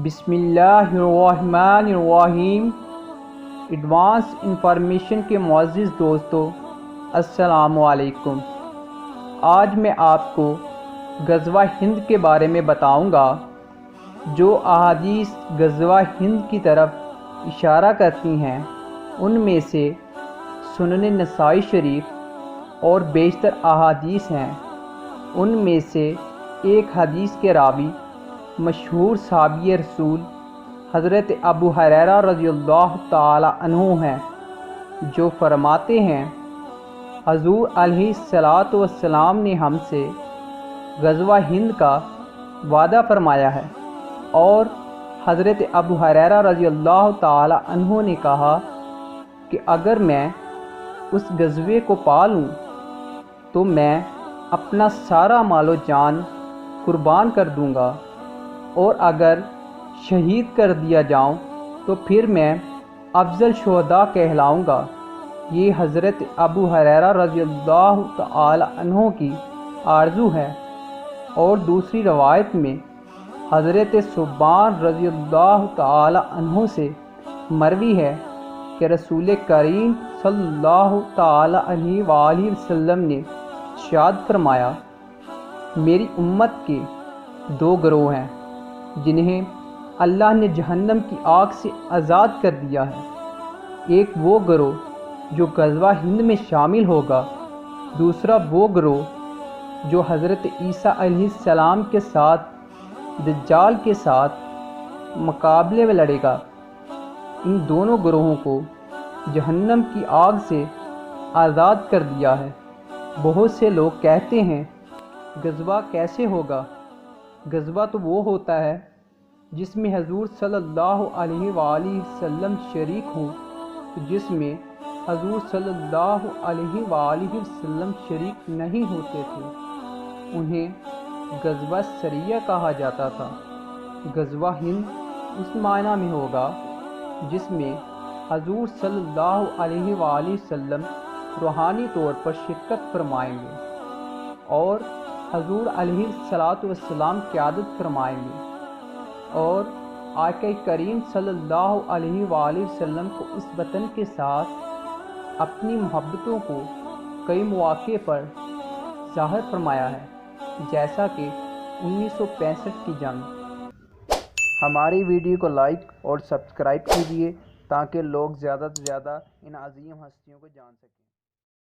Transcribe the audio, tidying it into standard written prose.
بسم اللہ الرحمن الرحیم۔ ایڈوانس انفارمیشن کے معزز دوستو، السلام علیکم۔ آج میں آپ کو غزوہ ہند کے بارے میں بتاؤں گا۔ جو احادیث غزوہ ہند کی طرف اشارہ کرتی ہیں ان میں سے سنن نسائی شریف اور بیشتر احادیث ہیں۔ ان میں سے ایک حدیث کے راوی مشہور صحابی رسول حضرت ابو ہریرہ رضی اللہ تعالی عنہ ہیں، جو فرماتے ہیں حضور علیہ الصلاۃ والسلام نے ہم سے غزوہ ہند کا وعدہ فرمایا ہے، اور حضرت ابو ہریرہ رضی اللہ تعالی عنہ نے کہا کہ اگر میں اس غزوے کو پا لوں تو میں اپنا سارا مال و جان قربان کر دوں گا، اور اگر شہید کر دیا جاؤں تو پھر میں افضل شہداء کہلاؤں گا۔ یہ حضرت ابو ہریرہ رضی اللہ تعالی عنہ کی آرزو ہے۔ اور دوسری روایت میں حضرت ثوبان رضی اللہ تعالی عنہ سے مروی ہے کہ رسول کریم صلی اللہ تعالی علیہ وآلہ وسلم نے ارشاد فرمایا، میری امت کے دو گروہ ہیں جنہیں اللہ نے جہنم کی آگ سے آزاد کر دیا ہے۔ ایک وہ گروہ جو غزوہ ہند میں شامل ہوگا، دوسرا وہ گروہ جو حضرت عیسیٰ علیہ السلام کے ساتھ دجال کے ساتھ مقابلے میں لڑے گا۔ ان دونوں گروہوں کو جہنم کی آگ سے آزاد کر دیا ہے۔ بہت سے لوگ کہتے ہیں غزوہ کیسے ہوگا؟ غزوہ تو وہ ہوتا ہے جس میں حضور صلی اللہ علیہ وآلہ وسلم شریک ہوں، جس میں حضور صلی اللہ علیہ وآلہ وسلم شریک نہیں ہوتے تھے انہیں غزوہ سریہ کہا جاتا تھا۔ غزوہ ہند اس معنی میں ہوگا جس میں حضور صلی اللہ علیہ وآلہ وسلم روحانی طور پر شرکت فرمائیں گے اور حضور علیہ الصلاۃ والسلام قیادت فرمائیں گے، اور آقا کریم صلی اللہ علیہ وآلہ وسلم کو اس وطن کے ساتھ اپنی محبتوں کو کئی مواقع پر ظاہر فرمایا ہے، جیسا کہ 1965 کی جنگ۔ ہماری ویڈیو کو لائک اور سبسکرائب کیجیے تاکہ لوگ زیادہ سے زیادہ ان عظیم ہستیوں کو جان سکیں۔